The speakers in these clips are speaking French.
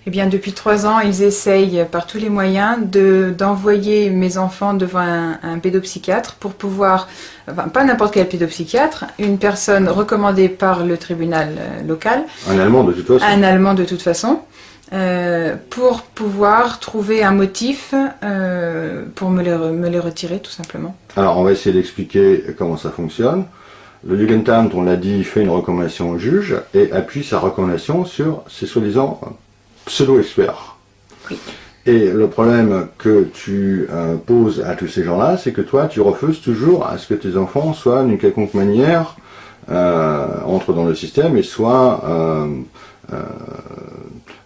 Eh bien, depuis 3 ans, ils essayent par tous les moyens d'envoyer mes enfants devant un pédopsychiatre pour pouvoir, enfin, pas n'importe quel pédopsychiatre, une personne recommandée par le tribunal local. Un Allemand de toute façon. Un Allemand de toute façon. Pour pouvoir trouver un motif pour me les retirer, tout simplement. Alors, on va essayer d'expliquer comment ça fonctionne. Le Jugendamt, on l'a dit, fait une recommandation au juge et appuie sa recommandation sur ses soi-disant pseudo-experts. Oui. Et le problème que tu poses à tous ces gens-là, c'est que toi, tu refuses toujours à ce que tes enfants soient d'une quelconque manière entrent dans le système et soient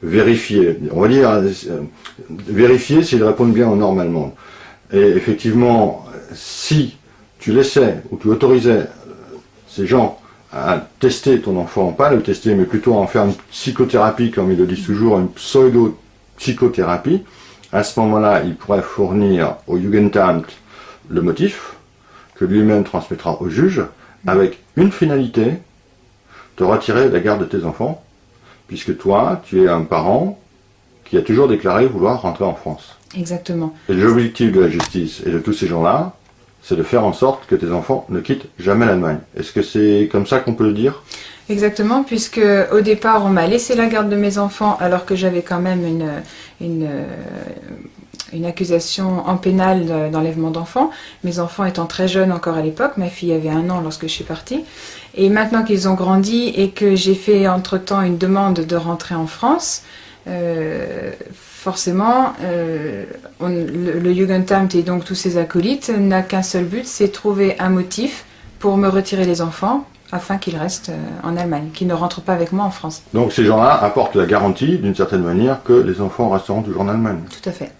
vérifiés. On va dire vérifiés s'ils répondent bien aux normes allemandes. Et effectivement, si tu laissais ou tu autorisais ces gens à tester ton enfant, pas le tester, mais plutôt à en faire une psychothérapie, comme ils le disent toujours, une pseudo-psychothérapie, à ce moment-là, il pourrait fournir au Jugendamt le motif, que lui-même transmettra au juge, avec une finalité, te retirer la garde de tes enfants, puisque toi, tu es un parent qui a toujours déclaré vouloir rentrer en France. Exactement. Et l'objectif de la justice et de tous ces gens-là, c'est de faire en sorte que tes enfants ne quittent jamais l'Allemagne. Est-ce que c'est comme ça qu'on peut le dire ? Exactement, puisque au départ, on m'a laissé la garde de mes enfants alors que j'avais quand même une accusation en pénal d'enlèvement d'enfants. Mes enfants étant très jeunes encore à l'époque, ma fille avait 1 an lorsque je suis partie. Et maintenant qu'ils ont grandi et que j'ai fait entre-temps une demande de rentrer en France, forcément, le Jugendamt et donc tous ses acolytes n'a qu'un seul but, c'est trouver un motif pour me retirer les enfants afin qu'ils restent en Allemagne, qu'ils ne rentrent pas avec moi en France. Donc ces gens-là apportent la garantie, d'une certaine manière, que les enfants resteront toujours en Allemagne. Tout à fait.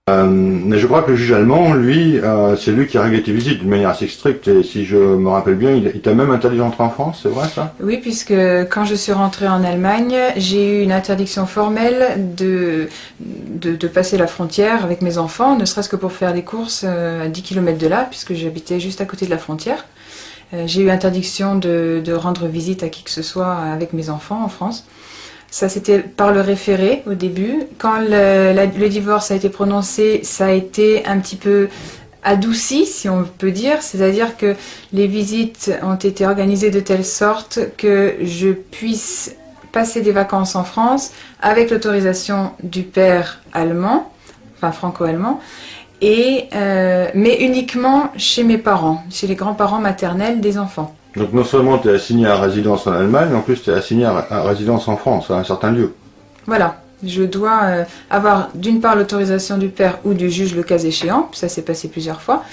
Mais je crois que le juge allemand, lui, c'est lui qui règle tes visites d'une manière assez stricte. Et si je me rappelle bien, il t'a même interdit d'entrer en France, c'est vrai ça ? Oui, puisque quand je suis rentrée en Allemagne, j'ai eu une interdiction formelle de passer la frontière avec mes enfants, ne serait-ce que pour faire des courses à 10 km de là, puisque j'habitais juste à côté de la frontière. J'ai eu interdiction de rendre visite à qui que ce soit avec mes enfants en France. Ça, c'était par le référé au début. Quand le divorce a été prononcé, ça a été un petit peu adouci, si on peut dire. C'est-à-dire que les visites ont été organisées de telle sorte que je puisse passer des vacances en France avec l'autorisation du père allemand, enfin franco-allemand, mais uniquement chez mes parents, chez les grands-parents maternels des enfants. Donc non seulement tu es assigné à résidence en Allemagne, mais en plus tu es assigné à résidence en France, à un certain lieu. Voilà, je dois avoir d'une part l'autorisation du père ou du juge le cas échéant, ça s'est passé plusieurs fois,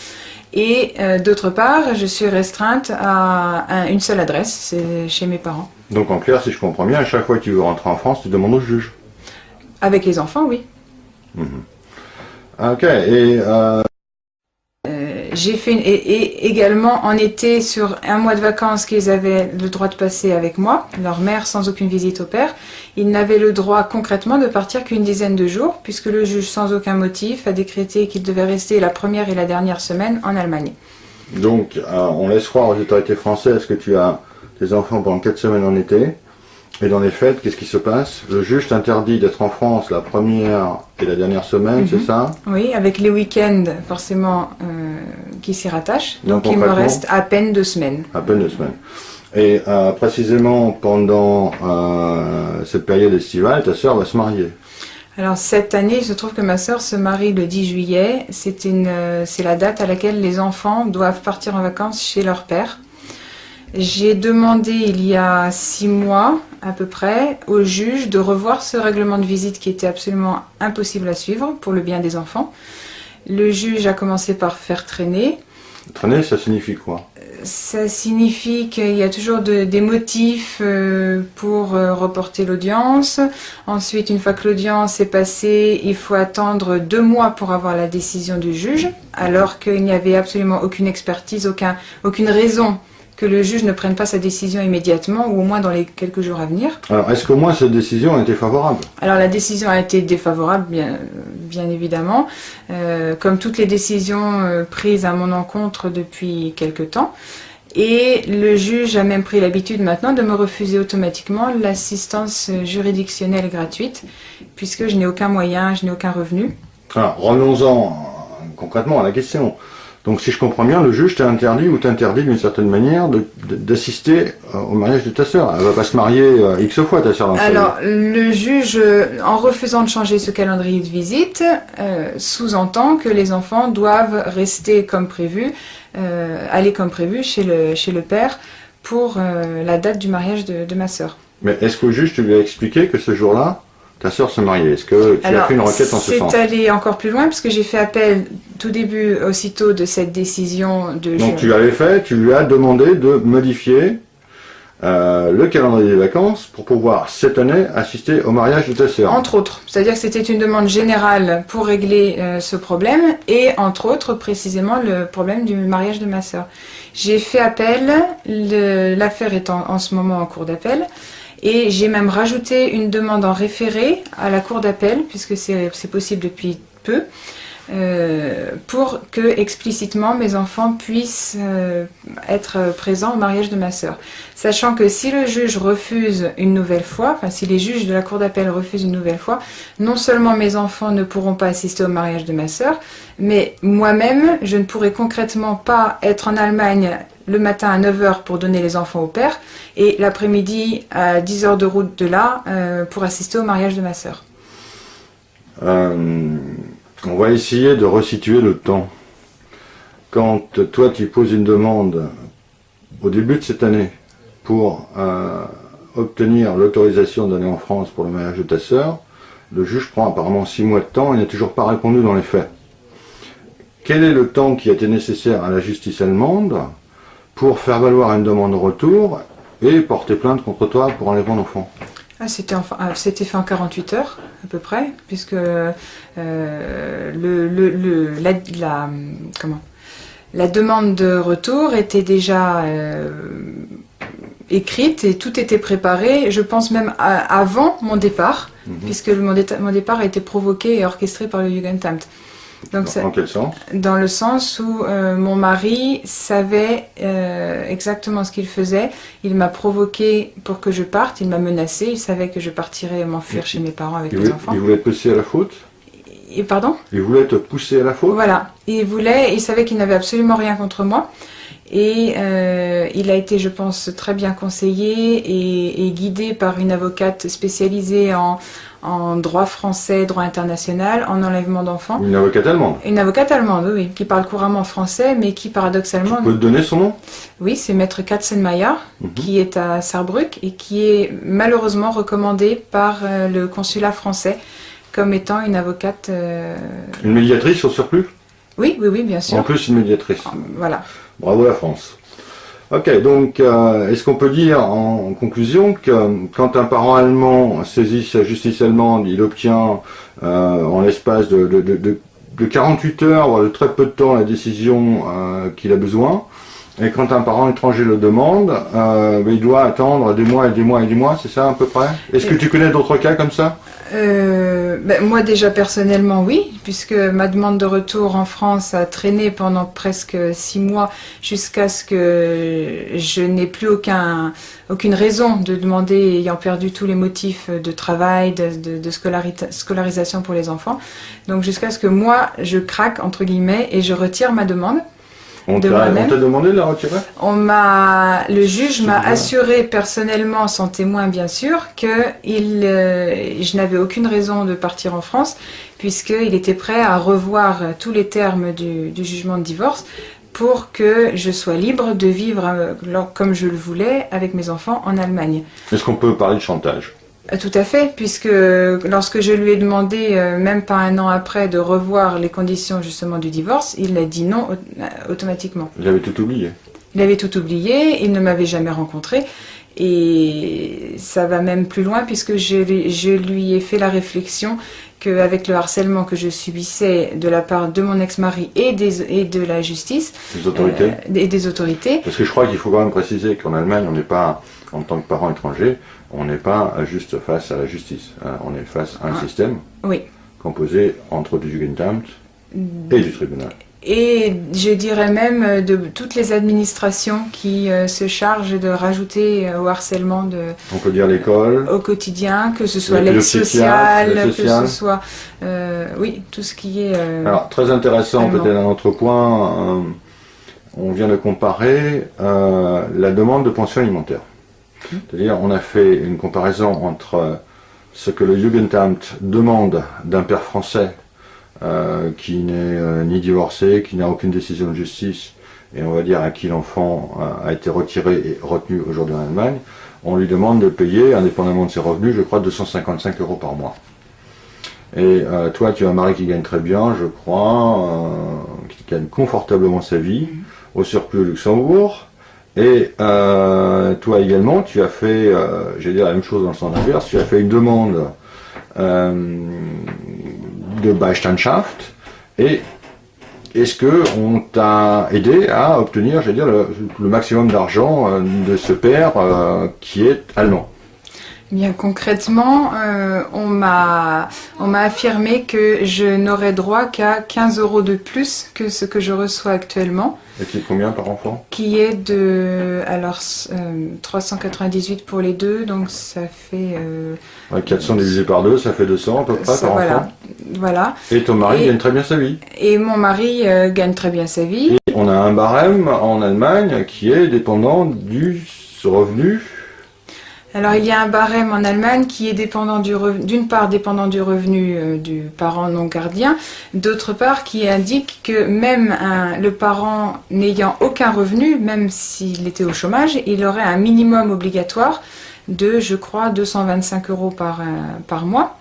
et d'autre part je suis restreinte à une seule adresse, c'est chez mes parents. Donc en clair, si je comprends bien, à chaque fois que tu veux rentrer en France, tu demandes au juge. Avec les enfants, oui. Ok, et... J'ai fait et également en été sur 1 mois de vacances qu'ils avaient le droit de passer avec moi, leur mère sans aucune visite au père. Ils n'avaient le droit concrètement de partir qu'une dizaine de jours puisque le juge sans aucun motif a décrété qu'ils devaient rester la première et la dernière semaine en Allemagne. Donc on laisse croire aux autorités françaises que tu as tes enfants pendant 4 semaines en été. Et dans les faits, qu'est-ce qui se passe ? Le juge t'interdit d'être en France la première et la dernière semaine, c'est ça ? Oui, avec les week-ends forcément qui s'y rattachent. Donc il me reste à peine 2 semaines. À peine 2 semaines. Et précisément pendant cette période estivale, ta sœur va se marier. Alors cette année, il se trouve que ma sœur se marie le 10 juillet. C'est la date à laquelle les enfants doivent partir en vacances chez leur père. J'ai demandé il y a 6 mois à peu près au juge de revoir ce règlement de visite qui était absolument impossible à suivre pour le bien des enfants. Le juge a commencé par faire traîner. Traîner, ça signifie quoi ? Ça signifie qu'il y a toujours des motifs pour reporter l'audience. Ensuite, une fois que l'audience est passée, il faut attendre 2 mois pour avoir la décision du juge, alors qu'il n'y avait absolument aucune expertise, aucune raison que le juge ne prenne pas sa décision immédiatement ou au moins dans les quelques jours à venir. Alors, est-ce qu'au moins cette décision a été favorable ? Alors, la décision a été défavorable, bien évidemment, comme toutes les décisions prises à mon encontre depuis quelque temps. Et le juge a même pris l'habitude maintenant de me refuser automatiquement l'assistance juridictionnelle gratuite, puisque je n'ai aucun moyen, je n'ai aucun revenu. Alors, revenons-en concrètement à la question. Donc, si je comprends bien, le juge t'a interdit ou t'interdit d'une certaine manière d'assister au mariage de ta sœur. Elle va pas se marier X fois, ta sœur. Alors, le juge, en refusant de changer ce calendrier de visite, sous-entend que les enfants doivent rester comme prévu, aller comme prévu chez le père pour la date du mariage de ma sœur. Mais est-ce qu'au juge, tu lui as expliqué que ce jour-là, ta sœur se mariait? Est-ce que tu as fait une requête en ce sens? C'est allé encore plus loin, puisque j'ai fait appel tout début, aussitôt de cette décision de... Donc tu lui as demandé de modifier le calendrier des vacances pour pouvoir cette année assister au mariage de ta sœur. Entre autres, c'est-à-dire que c'était une demande générale pour régler ce problème, et entre autres précisément le problème du mariage de ma sœur. J'ai fait appel, l'affaire est en ce moment en cours d'appel, et j'ai même rajouté une demande en référé à la cour d'appel, puisque c'est possible depuis peu, pour que explicitement mes enfants puissent être présents au mariage de ma sœur. Sachant que si le juge refuse une nouvelle fois, enfin si les juges de la cour d'appel refusent une nouvelle fois, non seulement mes enfants ne pourront pas assister au mariage de ma sœur, mais moi-même, je ne pourrai concrètement pas être en Allemagne le matin à 9 h pour donner les enfants au père, et l'après-midi à 10 h de route de là pour assister au mariage de ma sœur. On va essayer de resituer le temps. Quand toi tu poses une demande au début de cette année pour obtenir l'autorisation d'aller en France pour le mariage de ta sœur, le juge prend apparemment 6 mois de temps et n'a toujours pas répondu dans les faits. Quel est le temps qui a été nécessaire à la justice allemande pour faire valoir une demande de retour et porter plainte contre toi pour enlèvement d'enfant? C'était fait en 48 heures à peu près, puisque la demande de retour était déjà écrite et tout était préparé, je pense même avant mon départ, puisque mon départ a été provoqué et orchestré par le Jugendamt. Donc dans quel sens? Dans le sens où mon mari savait exactement ce qu'il faisait. Il m'a provoqué pour que je parte, il m'a menacé, il savait que je partirais m'enfuir chez mes parents avec mes enfants. Il voulait te pousser à la faute? Pardon? Il voulait te pousser à la faute? Voilà, il savait qu'il n'avait absolument rien contre moi. Et il a été, je pense, très bien conseillé et guidé par une avocate spécialisée en droit français, droit international, en enlèvement d'enfants. Une avocate allemande? Une avocate allemande, oui, qui parle couramment français, mais qui paradoxalement... Tu peux te donner son nom? Oui, c'est Maître Katzenmeier, qui est à Saarbrück et qui est malheureusement recommandée par le consulat français comme étant une avocate... Une médiatrice au surplus? Oui, bien sûr. En plus, une médiatrice. Voilà. Bravo la France. Ok, donc est-ce qu'on peut dire en conclusion que quand un parent allemand saisit sa justice allemande, il obtient en l'espace de 48 heures, voire de très peu de temps, la décision qu'il a besoin, et quand un parent étranger le demande, il doit attendre des mois et des mois et des mois, c'est ça à peu près? Est-ce que tu connais d'autres cas comme ça? Moi déjà personnellement oui, puisque ma demande de retour en France a traîné pendant presque 6 mois jusqu'à ce que je n'ai plus aucune raison de demander, ayant perdu tous les motifs de travail, de scolarisation pour les enfants. Donc jusqu'à ce que moi je craque entre guillemets et je retire ma demande. On t'a demandé de la retirer? Le juge m'a assuré personnellement, sans témoin bien sûr, que je n'avais aucune raison de partir en France, puisqu'il était prêt à revoir tous les termes du jugement de divorce pour que je sois libre de vivre comme je le voulais avec mes enfants en Allemagne. Est-ce qu'on peut parler de chantage? Tout à fait, puisque lorsque je lui ai demandé, même pas 1 an après, de revoir les conditions justement du divorce, il a dit non automatiquement. Il avait tout oublié. Il avait tout oublié, il ne m'avait jamais rencontré, et ça va même plus loin puisque je lui ai fait la réflexion qu'avec le harcèlement que je subissais de la part de mon ex-mari et de la justice, des autorités. Parce que je crois qu'il faut quand même préciser qu'en Allemagne, on n'est pas, en tant que parent étranger, on n'est pas juste face à la justice. On est face à un système composé entre du Jugendamt et du tribunal. Et je dirais même de toutes les administrations qui se chargent de rajouter au harcèlement On peut dire l'école. Au quotidien, que ce soit Le l'aide psychiatre, sociale, le que social. ce soit oui, tout ce qui est Alors, très intéressant, allemand. peut-être un autre point, on vient de comparer la demande de pension alimentaire. C'est-à-dire, on a fait une comparaison entre ce que le Jugendamt demande d'un père français qui n'est ni divorcé, qui n'a aucune décision de justice, et on va dire à qui l'enfant a été retiré et retenu aujourd'hui en Allemagne. On lui demande de payer, indépendamment de ses revenus, je crois 255 € par mois. Et toi, tu as un mari qui gagne très bien, je crois, qui gagne confortablement sa vie, au surplus au Luxembourg. Et toi également, tu as fait, j'allais dire la même chose dans le sens inverse, tu as fait une demande de Beistandschaft. Et est-ce que on t'a aidé à obtenir, j'allais dire, le maximum d'argent de ce père qui est allemand? Bien concrètement, on m'a affirmé que je n'aurais droit qu'à 15 € de plus que ce que je reçois actuellement. Et c'est combien par enfant? Qui est de 398 pour les deux, donc ça fait 400 divisé par 2, ça fait 200 à peu près par enfant. Voilà. Et ton mari gagne très bien sa vie. Et mon mari gagne très bien sa vie. Et on a un barème en Allemagne qui est dépendant du revenu. Alors il y a un barème en Allemagne qui est dépendant d'une part dépendant du revenu du parent non gardien, d'autre part qui indique que même le parent n'ayant aucun revenu, même s'il était au chômage, il aurait un minimum obligatoire de, je crois, 225 € par mois.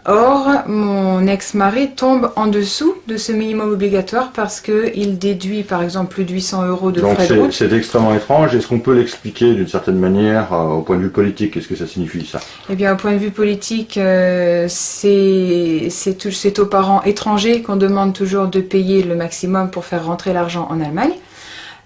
Or, mon ex-mari tombe en dessous de ce minimum obligatoire parce qu'il déduit par exemple plus de 800 € de frais de route. Donc c'est extrêmement étrange. Est-ce qu'on peut l'expliquer d'une certaine manière au point de vue politique? Qu'est-ce que ça signifie ça? Eh bien, au point de vue politique, c'est aux parents étrangers qu'on demande toujours de payer le maximum pour faire rentrer l'argent en Allemagne.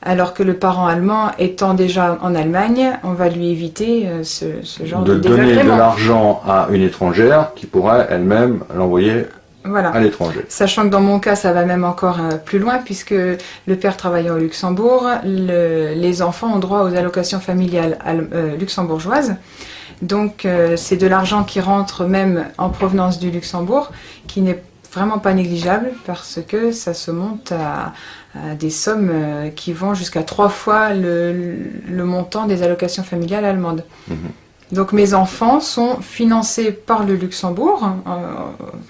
Alors que le parent allemand étant déjà en Allemagne, on va lui éviter ce genre de désagrément. De donner de l'argent à une étrangère qui pourrait elle-même l'envoyer à l'étranger. Sachant que dans mon cas, ça va même encore plus loin, puisque le père travaillant au Luxembourg, les enfants ont droit aux allocations familiales luxembourgeoises. Donc c'est de l'argent qui rentre même en provenance du Luxembourg, qui n'est vraiment pas négligeable, parce que ça se monte à des sommes qui vont jusqu'à 3 fois le montant des allocations familiales allemandes. Donc mes enfants sont financés par le Luxembourg,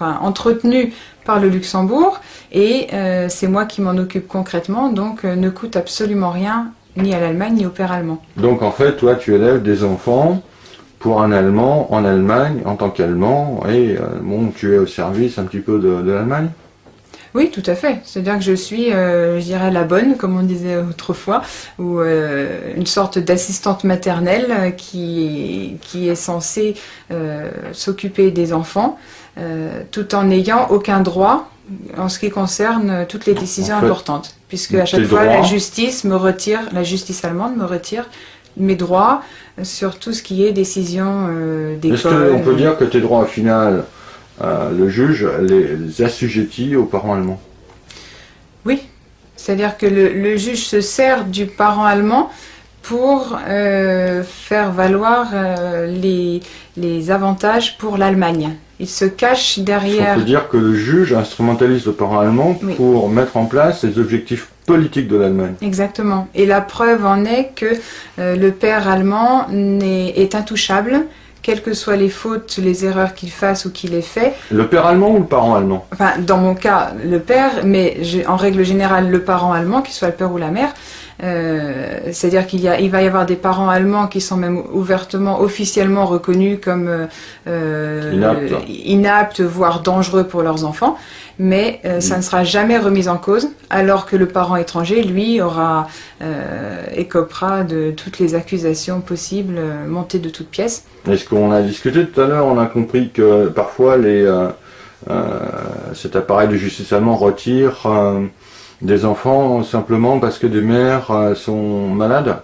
entretenus par le Luxembourg, et c'est moi qui m'en occupe concrètement, donc ne coûte absolument rien ni à l'Allemagne ni au père allemand. Donc en fait, toi tu élèves des enfants pour un Allemand en Allemagne en tant qu'Allemand, et tu es au service un petit peu de l'Allemagne? Oui, tout à fait. C'est-à-dire que je suis, je dirais, la bonne, comme on disait autrefois, ou une sorte d'assistante maternelle qui est censée s'occuper des enfants, tout en n'ayant aucun droit en ce qui concerne toutes les décisions importantes. Puisque à chaque fois, la justice allemande me retire mes droits sur tout ce qui est décision d'école. Est-ce qu'on peut dire que tes droits, au final, le juge les assujettit aux parents allemands? Oui, c'est-à-dire que le juge se sert du parent allemand pour faire valoir les avantages pour l'Allemagne. Il se cache derrière... On peut dire que le juge instrumentalise le parent allemand pour mettre en place les objectifs politiques de l'Allemagne. Exactement. Et la preuve en est que le père allemand est intouchable, quelles que soient les fautes, les erreurs qu'il fasse ou qu'il ait fait. Le père allemand ou le parent allemand? Enfin, dans mon cas, le père, mais en règle générale, le parent allemand, qu'il soit le père ou la mère. C'est-à-dire il va y avoir des parents allemands qui sont même ouvertement, officiellement reconnus comme inaptes, voire dangereux pour leurs enfants, mais ça ne sera jamais remis en cause, alors que le parent étranger, lui, écopera de toutes les accusations possibles, montées de toutes pièces. Est-ce qu'on a discuté tout à l'heure, on a compris que parfois cet appareil de justice allemand retire des enfants simplement parce que des mères sont malades?